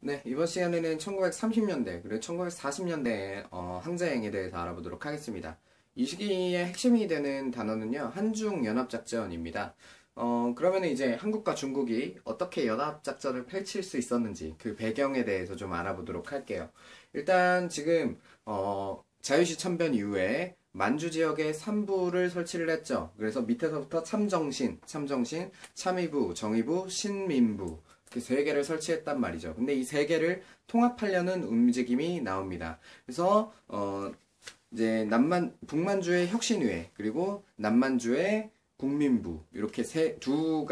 네, 이번 시간에는 1930년대, 그리고 1940년대의 항쟁에 대해서 알아보도록 하겠습니다. 이 시기의 핵심이 되는 단어는요, 한중연합작전입니다. 그러면 이제 한국과 중국이 어떻게 연합작전을 펼칠 수 있었는지 그 배경에 대해서 좀 알아보도록 할게요. 일단 지금, 자유시 참변 이후에 만주 지역에 3부를 설치를 했죠. 그래서 밑에서부터 참정신, 참의부, 정의부, 신민부, 이렇게 세 개를 설치했단 말이죠. 근데 이 세 개를 통합하려는 움직임이 나옵니다. 그래서 이제 북만주의 혁신위회 그리고 남만주의 국민부 이렇게 두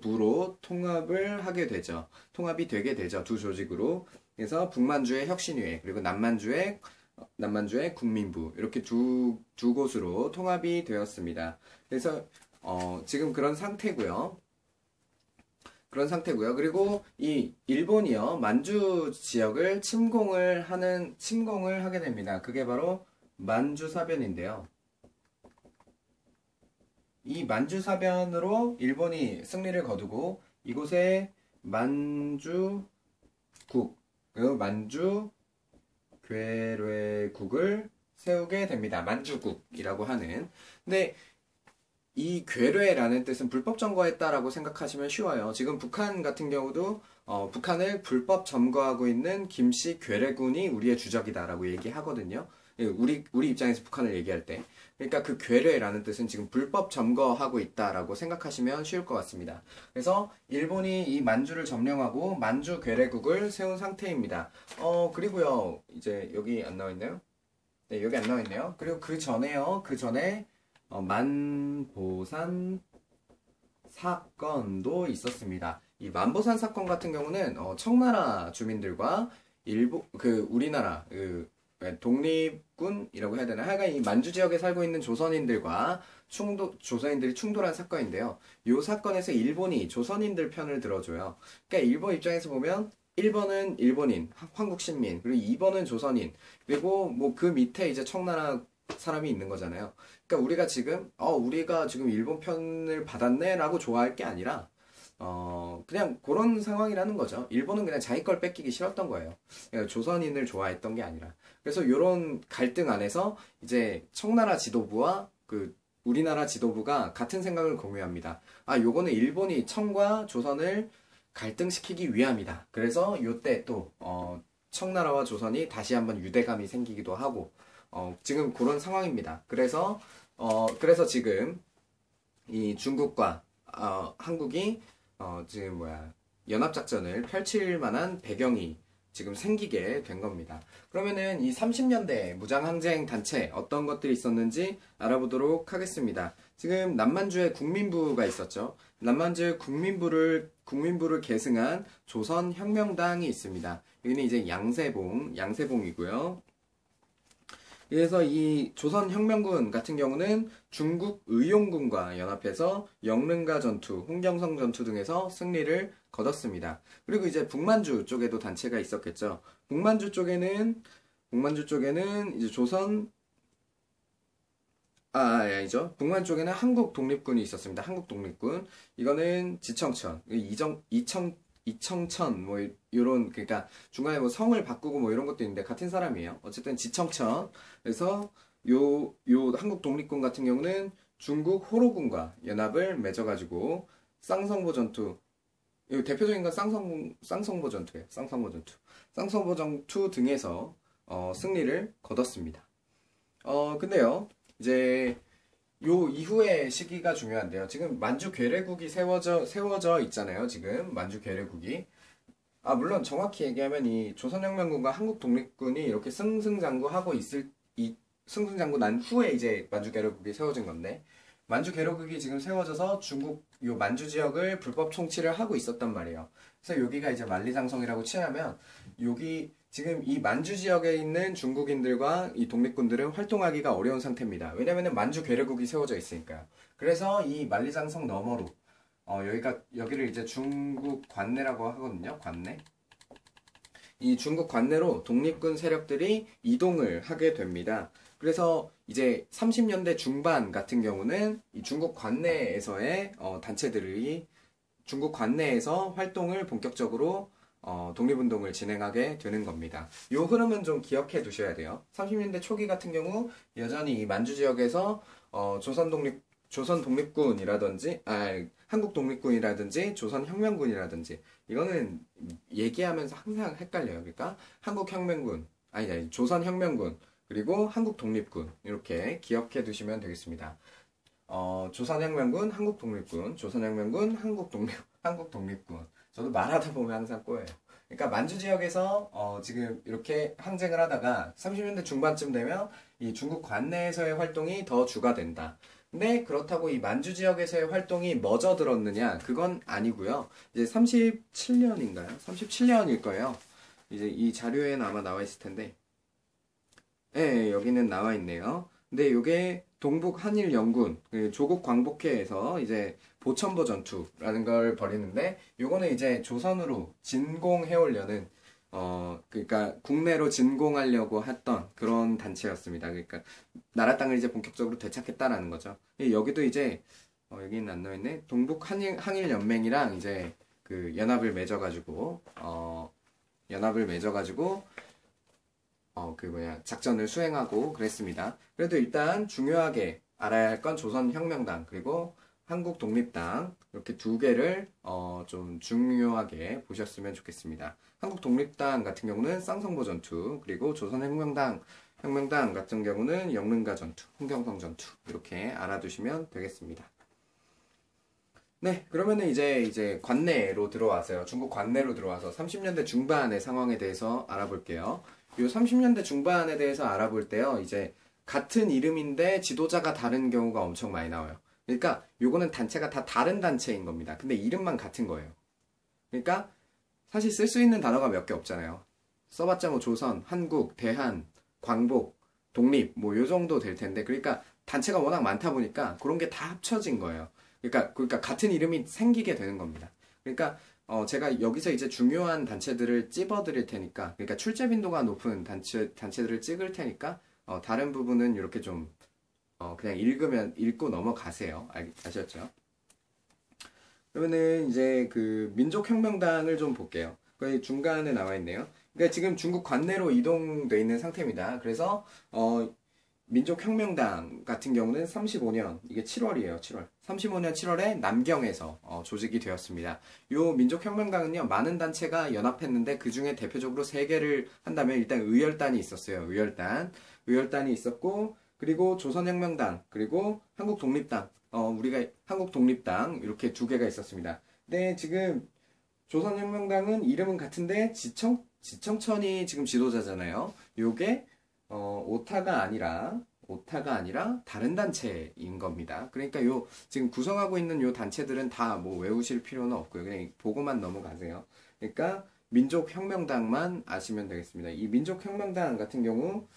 부로 통합을 하게 되죠. 통합이 되게 되죠. 두 조직으로. 그래서 북만주의 혁신위회 그리고 남만주의 국민부 이렇게 두 곳으로 통합이 되었습니다. 그래서 지금 그런 상태고요. 그리고 이 일본이요, 만주 지역을 침공을 하게 됩니다. 그게 바로 만주사변인데요. 이 만주사변으로 일본이 승리를 거두고 이곳에 만주국, 그리고 만주 괴뢰국을 세우게 됩니다. 만주국이라고 하는. 근데 이 괴뢰라는 뜻은 불법 점거했다라고 생각하시면 쉬워요. 지금 북한 같은 경우도 북한을 불법 점거하고 있는 김씨 괴뢰군이 우리의 주적이다라고 얘기하거든요. 예, 우리 입장에서 북한을 얘기할 때. 그러니까 그 괴뢰라는 뜻은 지금 불법 점거하고 있다라고 생각하시면 쉬울 것 같습니다. 그래서 일본이 이 만주를 점령하고 만주 괴뢰국을 세운 상태입니다. 그리고요, 이제 여기 안 나와 있나요? 네, 여기 안 나와 있네요. 그리고 그 전에 만보산 사건도 있었습니다. 이 만보산 사건 같은 경우는 청나라 주민들과 우리나라 독립군이라고 해야 되나? 하여간 이 만주 지역에 살고 있는 조선인들이 충돌한 사건인데요. 이 사건에서 일본이 조선인들 편을 들어줘요. 그러니까 일본 입장에서 보면 1번은 일본인, 한국 신민, 그리고 2번은 조선인, 그리고 뭐 그 밑에 이제 청나라 사람이 있는 거잖아요. 그러니까 우리가 지금 일본 편을 받았네라고 좋아할 게 아니라 그냥 그런 상황이라는 거죠. 일본은 그냥 자기 걸 뺏기기 싫었던 거예요. 그러니까 조선인을 좋아했던 게 아니라. 그래서 이런 갈등 안에서 이제 청나라 지도부와 그 우리나라 지도부가 같은 생각을 공유합니다. 요거는 일본이 청과 조선을 갈등시키기 위함이다. 그래서 요때 또 청나라와 조선이 다시 한번 유대감이 생기기도 하고 지금 그런 상황입니다. 그래서 지금 이 중국과 한국이 지금 연합작전을 펼칠 만한 배경이 지금 생기게 된 겁니다. 그러면은 이 30년대 무장항쟁 단체 어떤 것들이 있었는지 알아보도록 하겠습니다. 지금 남만주의 국민부가 있었죠. 남만주의 국민부를 계승한 조선혁명당이 있습니다. 여기는 이제 양세봉이고요. 그래서 이 조선혁명군 같은 경우는 중국 의용군과 연합해서 영릉가 전투, 홍경성 전투 등에서 승리를 거뒀습니다. 그리고 이제 북만주 쪽에도 단체가 있었겠죠. 북만주 쪽에는 이제 아니죠. 북만 쪽에는 한국 독립군이 있었습니다. 한국 독립군. 이거는 지청천, 이청천, 뭐, 요런, 그러니까 중간에 뭐 성을 바꾸고 뭐 이런 것도 있는데 같은 사람이에요. 어쨌든 지청천. 그래서 한국 독립군 같은 경우는 중국 호로군과 연합을 맺어가지고 쌍성보 전투, 이 대표적인 건 쌍성보 전투예요. 쌍성보 전투 등에서 승리를 거뒀습니다. 근데요, 이제 요 이후의 시기가 중요한데요. 지금 만주 괴뢰국이 세워져 있잖아요. 지금 만주 괴뢰국이. 물론 정확히 얘기하면 이 조선혁명군과 한국 독립군이 이렇게 승승장구 난 후에 이제 만주 괴뢰국이 세워진 건데, 만주 괴뢰국이 지금 세워져서 중국 요 만주 지역을 불법 통치를 하고 있었단 말이에요. 그래서 여기가 이제 만리장성이라고 치하면 여기 지금 이 만주 지역에 있는 중국인들과 이 독립군들은 활동하기가 어려운 상태입니다. 왜냐면은 만주 괴뢰국이 세워져 있으니까요. 그래서 이 만리장성 너머로 여기를 이제 중국 관내라고 하거든요. 관내. 이 중국 관내로 독립군 세력들이 이동을 하게 됩니다. 그래서 이제 30년대 중반 같은 경우는 이 중국 관내에서의 단체들이 중국 관내에서 활동을 본격적으로 독립운동을 진행하게 되는 겁니다. 이 흐름은 좀 기억해 두셔야 돼요. 30년대 초기 같은 경우 여전히 이 만주 지역에서 조선 독립군이라든지, 한국 독립군이라든지, 조선 혁명군이라든지, 이거는 얘기하면서 항상 헷갈려요. 그러니까 한국 혁명군, 아니, 조선 혁명군, 그리고 한국 독립군, 이렇게 기억해 두시면 되겠습니다. 조선혁명군, 한국독립군, 조선혁명군, 한국독립군. 저도 말하다 보면 항상 꼬여요. 그러니까 만주 지역에서 지금 이렇게 항쟁을 하다가 30년대 중반쯤 되면 이 중국 관내에서의 활동이 더 주가 된다. 근데 그렇다고 이 만주 지역에서의 활동이 멎어 들었느냐? 그건 아니고요. 이제 37년인가요? 37년일 거예요. 이제 이 자료에는 아마 나와 있을 텐데. 네, 여기는 나와 있네요. 근데 이게 동북 한일 영군 그 조국 광복회에서 이제 보천보 전투라는 걸 벌이는데 요거는 이제 조선으로 진공해 오려는 그러니까 국내로 진공하려고 했던 그런 단체였습니다. 그러니까 나라 땅을 이제 본격적으로 되찾겠다라는 거죠. 여기도 이제 여기는 안 나와 있네. 동북 한일 연맹이랑 이제 그 연합을 맺어가지고 작전을 수행하고 그랬습니다. 그래도 일단 중요하게 알아야 할 건 조선혁명당, 그리고 한국독립당, 이렇게 두 개를, 좀 중요하게 보셨으면 좋겠습니다. 한국독립당 같은 경우는 쌍성보 전투, 그리고 조선혁명당, 같은 경우는 영릉가 전투, 흥경성 전투, 이렇게 알아두시면 되겠습니다. 네, 그러면은 이제 관내로 들어와서요. 중국 관내로 들어와서 30년대 중반의 상황에 대해서 알아볼게요. 요 30년대 중반에 대해서 알아볼 때요, 이제 같은 이름인데 지도자가 다른 경우가 엄청 많이 나와요. 그러니까 요거는 단체가 다 다른 단체인 겁니다. 근데 이름만 같은 거예요. 그러니까 사실 쓸 수 있는 단어가 몇 개 없잖아요. 써봤자 뭐 조선, 한국, 대한, 광복, 독립, 뭐 요 정도 될 텐데, 그러니까 단체가 워낙 많다 보니까 그런 게 다 합쳐진 거예요. 그러니까 같은 이름이 생기게 되는 겁니다. 그러니까 제가 여기서 이제 중요한 단체들을 찝어드릴 테니까, 그러니까 출제 빈도가 높은 단체들을 찍을 테니까, 다른 부분은 이렇게 좀, 그냥 읽고 넘어가세요. 아셨죠? 그러면은 이제 그 민족혁명당을 좀 볼게요. 거기 중간에 나와 있네요. 그러니까 지금 중국 관내로 이동돼 있는 상태입니다. 그래서, 민족혁명당 같은 경우는 35년, 이게 7월이에요, 7월. 35년 7월에 남경에서 조직이 되었습니다. 이 민족혁명당은요, 많은 단체가 연합했는데 그 중에 대표적으로 3개를 한다면 일단 의열단이 있었어요. 의열단이 있었고, 그리고 조선혁명당, 그리고 한국독립당, 우리가 한국독립당 이렇게 2개가 있었습니다. 근데 지금 조선혁명당은 이름은 같은데 지청천이 지금 지도자잖아요. 요게 오타가 아니라 다른 단체인 겁니다. 그러니까 지금 구성하고 있는 요 단체들은 다 뭐 외우실 필요는 없고요. 그냥 보고만 넘어가세요. 그러니까 민족혁명당만 아시면 되겠습니다. 이 민족혁명당 같은 경우,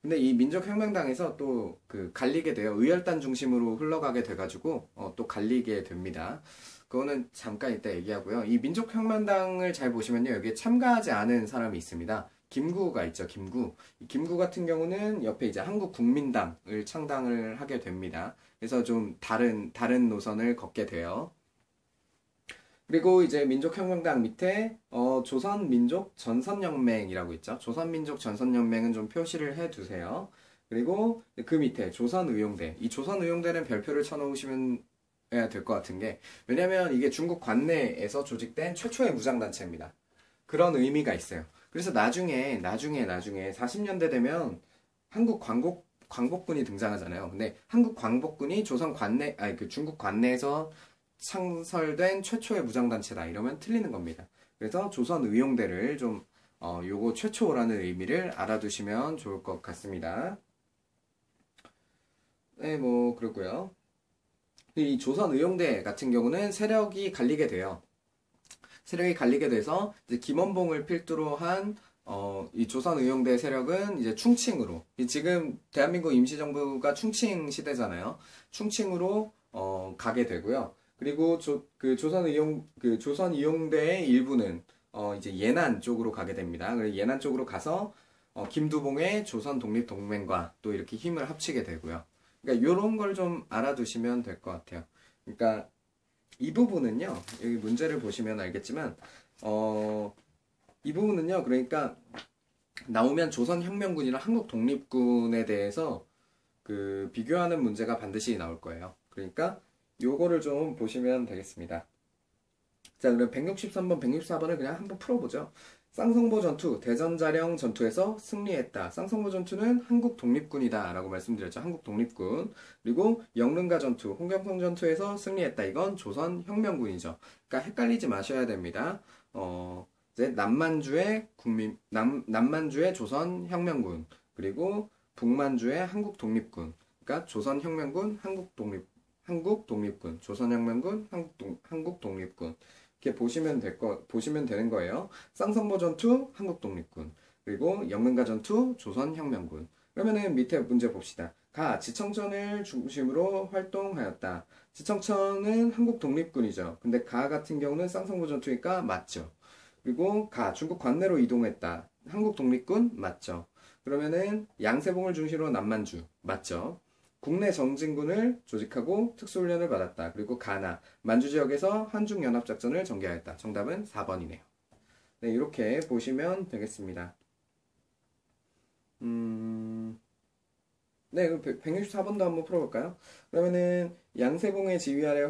근데 이 민족혁명당에서 또 갈리게 돼요. 의열단 중심으로 흘러가게 돼가지고, 또 갈리게 됩니다. 그거는 잠깐 이따 얘기하고요. 이 민족혁명당을 잘 보시면요. 여기에 참가하지 않은 사람이 있습니다. 김구가 있죠, 김구. 이 김구 같은 경우는 옆에 이제 한국국민당을 창당을 하게 됩니다. 그래서 좀 다른 노선을 걷게 돼요. 그리고 이제 민족혁명당 밑에 조선민족전선연맹이라고 있죠. 조선민족전선연맹은 좀 표시를 해두세요. 그리고 그 밑에 조선의용대. 이 조선의용대는 별표를 쳐놓으시면 될 것 같은 게, 왜냐면 이게 중국 관내에서 조직된 최초의 무장단체입니다. 그런 의미가 있어요. 그래서 나중에 40년대 되면 광복군이 등장하잖아요. 근데 한국 광복군이 중국 관내에서 창설된 최초의 무장단체다. 이러면 틀리는 겁니다. 그래서 조선의용대를 좀, 요거 최초라는 의미를 알아두시면 좋을 것 같습니다. 네, 뭐, 그렇고요. 이 조선의용대 같은 경우는 세력이 갈리게 돼요. 세력이 갈리게 돼서 이제 김원봉을 필두로 한 이 조선의용대 세력은 이제 충칭으로, 지금 대한민국 임시정부가 충칭 시대잖아요. 충칭으로 가게 되고요. 그리고 조선의용대의 일부는 이제 예난 쪽으로 가게 됩니다. 그래서 예난 쪽으로 가서 김두봉의 조선독립동맹과 또 이렇게 힘을 합치게 되고요. 그러니까 이런 걸 좀 알아두시면 될 것 같아요. 그러니까 이 부분은요, 여기 문제를 보시면 알겠지만, 이 부분은요, 그러니까 나오면 조선혁명군이랑 한국독립군에 대해서 그 비교하는 문제가 반드시 나올 거예요. 그러니까 요거를 좀 보시면 되겠습니다. 자, 그럼 163번, 164번을 그냥 한번 풀어보죠. 쌍성보 전투, 대전자령 전투에서 승리했다. 쌍성보 전투는 한국 독립군이다 라고 말씀드렸죠. 한국 독립군. 그리고 영릉가 전투, 홍경성 전투에서 승리했다. 이건 조선혁명군이죠. 그러니까 헷갈리지 마셔야 됩니다. 이제 남만주의 조선혁명군, 그리고 북만주의 한국독립군. 그러니까 조선혁명군, 한국독립군, 조선혁명군, 한국독립군. 이렇게 보시면 되는 거예요. 쌍성보 전투, 한국독립군. 그리고 영릉가 전투, 조선혁명군. 그러면은 밑에 문제 봅시다. 가, 지청천을 중심으로 활동하였다. 지청천은 한국독립군이죠. 근데 가 같은 경우는 쌍성보 전투니까 맞죠. 그리고 가, 중국 관내로 이동했다. 한국독립군 맞죠. 그러면은 양세봉을 중심으로 남만주 맞죠. 국내 정진군을 조직하고 특수훈련을 받았다. 그리고 가나, 만주 지역에서 한중연합작전을 전개하였다. 정답은 4번이네요. 네, 이렇게 보시면 되겠습니다. 네, 164번도 한번 풀어볼까요? 그러면은 양세봉의 지휘 아래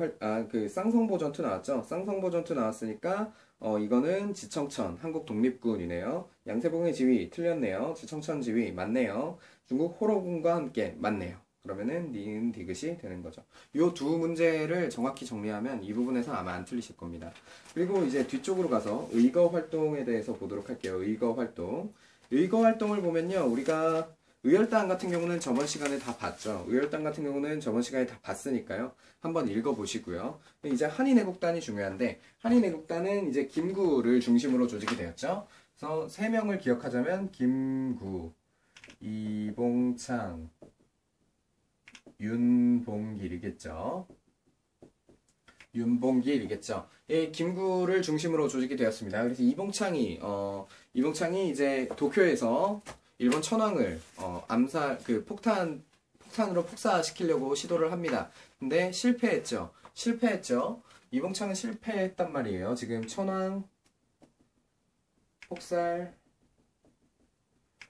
그 쌍성보 전투 나왔죠? 쌍성보 전투 나왔으니까 이거는 지청천 한국 독립군이네요. 양세봉의 지휘 틀렸네요. 지청천 지휘 맞네요. 중국 호로군과 함께 맞네요. 그러면은 니은 디귿이 되는 거죠. 요 두 문제를 정확히 정리하면 이 부분에서 아마 안 틀리실 겁니다. 그리고 이제 뒤쪽으로 가서 의거 활동에 대해서 보도록 할게요. 의거 활동. 의거 활동을 보면요. 우리가 의열단 같은 경우는 저번 시간에 다 봤죠. 의열단 같은 경우는 저번 시간에 다 봤으니까요. 한번 읽어보시고요. 이제 한인애국단이 중요한데 한인애국단은 이제 김구를 중심으로 조직이 되었죠. 그래서 세 명을 기억하자면 김구, 이봉창, 윤봉길이겠죠. 윤봉길이겠죠. 이 김구를 중심으로 조직이 되었습니다. 그래서 이봉창이 이제 도쿄에서 일본 천황을 폭탄으로 폭사시키려고 시도를 합니다. 근데 실패했죠. 이봉창은 실패했단 말이에요. 지금 천황 폭살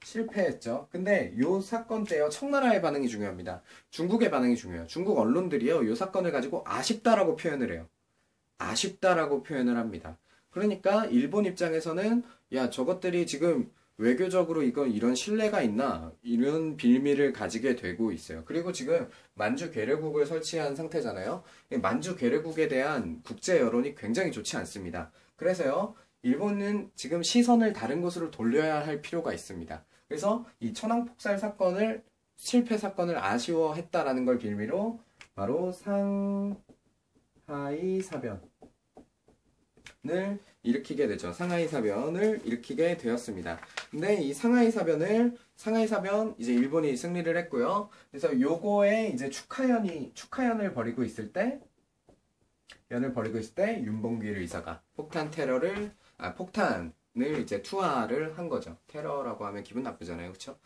실패했죠. 근데 요 사건 때요, 청나라의 반응이 중요합니다. 중국의 반응이 중요해요. 중국 언론들이요, 요 사건을 가지고 아쉽다라고 표현을 해요. 아쉽다라고 표현을 합니다. 그러니까 일본 입장에서는 야, 저것들이 지금 외교적으로 이런 신뢰가 있나? 이런 빌미를 가지게 되고 있어요. 그리고 지금 만주 괴뢰국을 설치한 상태잖아요. 만주 괴뢰국에 대한 국제 여론이 굉장히 좋지 않습니다. 그래서요, 일본은 지금 시선을 다른 곳으로 돌려야 할 필요가 있습니다. 그래서 이 천황폭살 실패 사건을 아쉬워했다라는 걸 빌미로 바로 상하이 사변을 일으키게 되죠. 상하이 사변을 일으키게 되었습니다. 근데 이 상하이 사변 이제 일본이 승리를 했고요. 그래서 요거에 이제 축하연을 벌이고 있을 때 윤봉길 의사가 폭탄을 이제 투하를 한 거죠. 테러라고 하면 기분 나쁘잖아요. 그렇죠?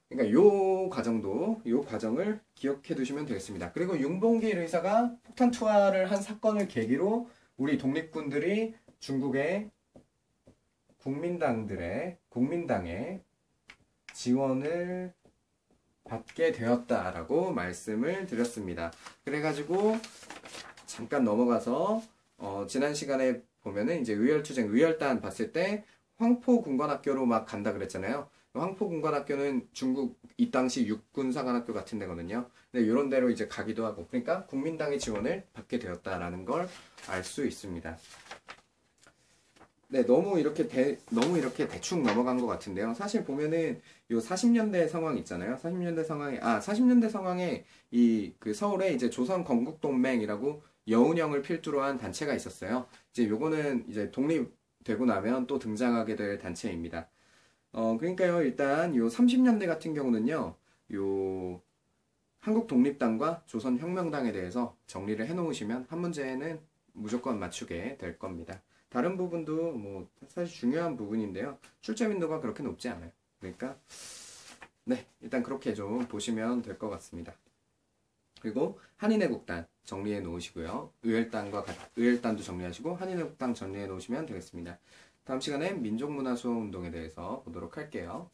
그러니까 요 과정을 기억해 두시면 되겠습니다. 그리고 윤봉길 의사가 폭탄 투하를 한 사건을 계기로 우리 독립군들이 중국의 국민당의 지원을 받게 되었다라고 말씀을 드렸습니다. 그래가지고 잠깐 넘어가서 지난 시간에 보면은 이제 의열단 봤을 때 황포군관학교로 막 간다 그랬잖아요. 황포군관학교는 중국 이 당시 육군사관학교 같은 데거든요. 근데 이런 데로 이제 가기도 하고, 그러니까 국민당의 지원을 받게 되었다라는 걸 알 수 있습니다. 네, 너무 이렇게 대충 넘어간 것 같은데요. 사실 보면은 요 40년대 상황 있잖아요. 40년대 상황에 그 서울에 이제 조선 건국동맹이라고 여운형을 필두로 한 단체가 있었어요. 이제 요거는 이제 독립되고 나면 또 등장하게 될 단체입니다. 그러니까요, 일단 요 30년대 같은 경우는요, 요 한국독립당과 조선혁명당에 대해서 정리를 해놓으시면 한 문제는 무조건 맞추게 될 겁니다. 다른 부분도 뭐 사실 중요한 부분인데요. 출제 빈도가 그렇게 높지 않아요. 그러니까 네, 일단 그렇게 좀 보시면 될 것 같습니다. 그리고 한인애국단 정리해 놓으시고요. 의열단도 정리하시고 한인애국단 정리해 놓으시면 되겠습니다. 다음 시간엔 민족문화수호운동에 대해서 보도록 할게요.